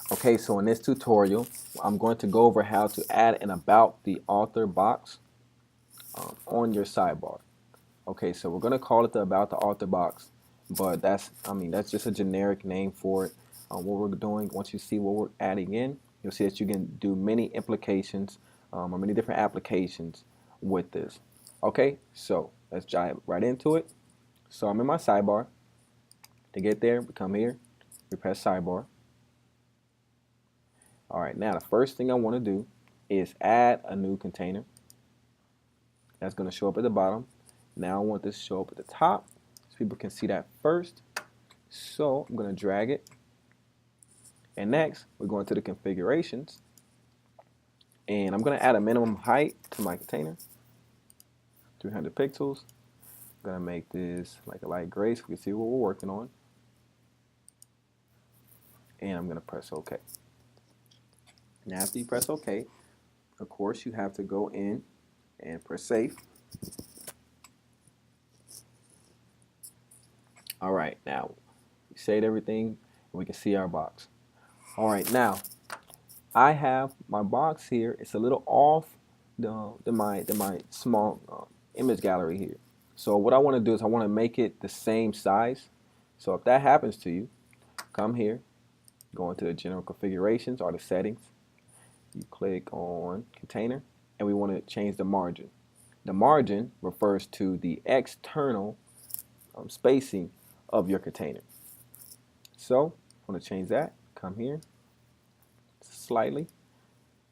Okay, so in this tutorial, I'm going to go over how to add an about the author box on your sidebar. Okay, so we're going to call it the about the author box, but that's just a generic name for it. What we're doing, once you see what we're adding in, you'll see that you can do many implications or many different applications with this. Okay, so let's dive right into it. So I'm in my sidebar. To get there, we come here, we press sidebar. All right, now the first thing I want to do is add a new container. That's going to show up at the bottom. Now I want this to show up at the top so people can see that first. So I'm going to drag it. And next, we're going to the configurations. And I'm going to add a minimum height to my container, 300 pixels. I'm going to make this like a light gray so we can see what we're working on. And I'm going to press OK. Now after you press OK, of course you have to go in and press save. All right, now we saved everything and we can see our box. All right, now I have my box here. It's a little off than my small image gallery here. So what I want to do is I want to make it the same size. So if that happens to you, come here, go into the general configurations or the settings. You click on container and we want to change the margin. The margin refers to the external spacing of your container. So I want to change that. Come here, slightly,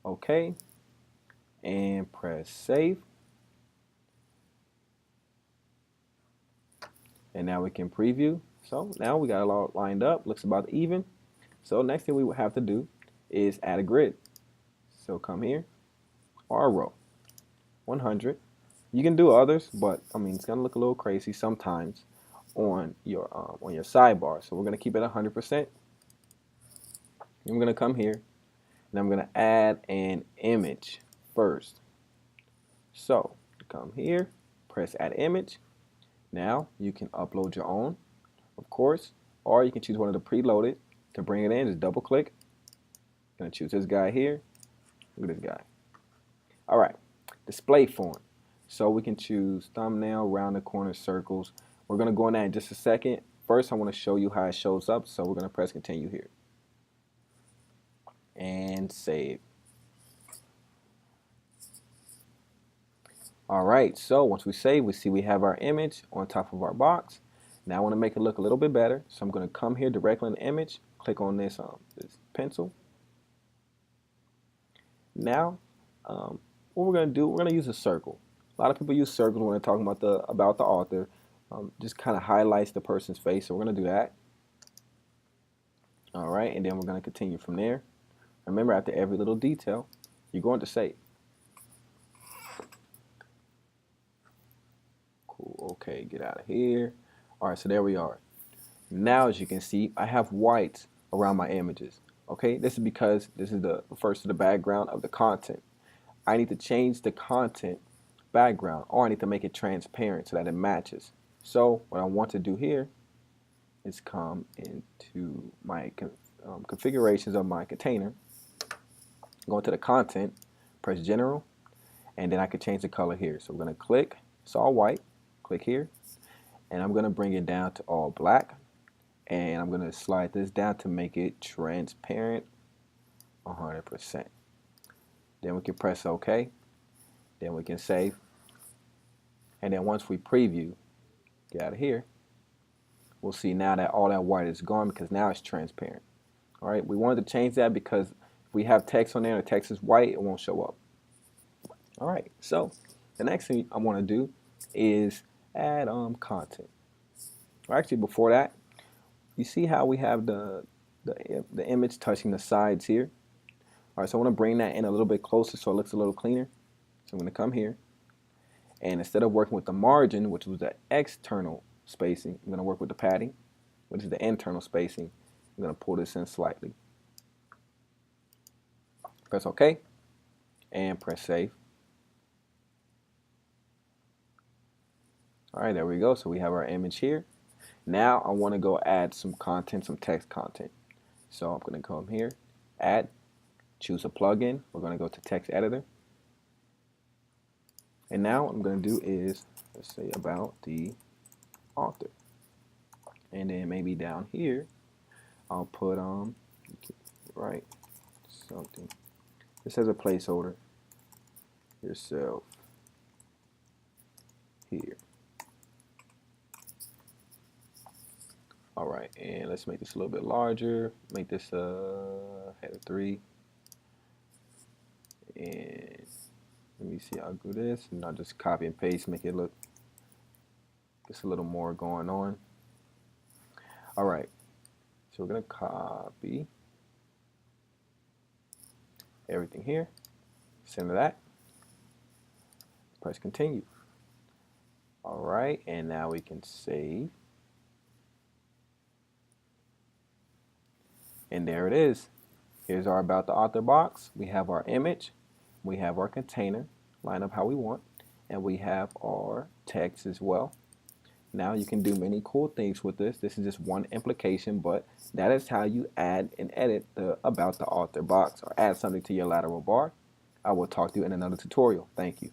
OK, and press save. And now we can preview. So now we got it all lined up, looks about even. So next thing we would have to do is add a grid. So come here, or a row, 100. You can do others, but I mean it's gonna look a little crazy sometimes on your sidebar. So we're gonna keep it 100%. I'm gonna come here and I'm gonna add an image first. So come here, press add image. Now you can upload your own, of course, or you can choose one of the preloaded. To bring it in, just double click. I'm gonna choose this guy here. Look at this guy. All right, display form. So we can choose thumbnail, round the corner, circles. We're gonna go in that in just a second. First, I want to show you how it shows up. So we're gonna press continue here and save. All right, so once we save, we see we have our image on top of our box. Now I want to make it look a little bit better. So I'm going to come here directly in the image, click on this pencil. Now, what we're going to do, we're going to use a circle. A lot of people use circles when they're talking about the author. Just kind of highlights the person's face, so we're going to do that. All right, and then we're going to continue from there. Remember, after every little detail, you're going to save. Cool, okay, get out of here. All right, so there we are. Now, as you can see, I have white around my images. Okay, this is because this is refers to the background of the content. I need to change the content background, or I need to make it transparent so that it matches. So what I want to do here is come into my configurations of my container, go into the content, press general, and then I can change the color here. So we're going to click, it's all white, click here, and I'm going to bring it down to all black. And I'm going to slide this down to make it transparent 100%. Then we can press OK. Then we can save. And then once we preview, get out of here, we'll see now that all that white is gone because now it's transparent. All right, we wanted to change that because if we have text on there and the text is white, it won't show up. All right, so the next thing I want to do is add content. Or actually, before that, you see how we have the image touching the sides here? All right, so I want to bring that in a little bit closer so it looks a little cleaner. So I'm going to come here, and instead of working with the margin, which was the external spacing, I'm going to work with the padding, which is the internal spacing. I'm going to pull this in slightly. Press OK, and press save. All right, there we go. So we have our image here. Now I want to go add some content, some text content. So I'm going to come here Add, choose a plugin. We're going to go to text editor. And now what I'm going to do is, let's say about the author. And then maybe down here, I'll put, right, something. This as a placeholder, yourself here. All right, and let's make this a little bit larger. Make this header 3. And let me see how I do this. And I'll just copy and paste, make it look just a little more going on. All right, so we're gonna copy everything here, center that, press continue. All right, and now we can save. And there it is. Here's our About the Author box. We have our image, we have our container, line up how we want, and we have our text as well. Now you can do many cool things with this. This is just one implication, but that is how you add and edit the About the Author box or add something to your lateral bar. I will talk to you in another tutorial. Thank you.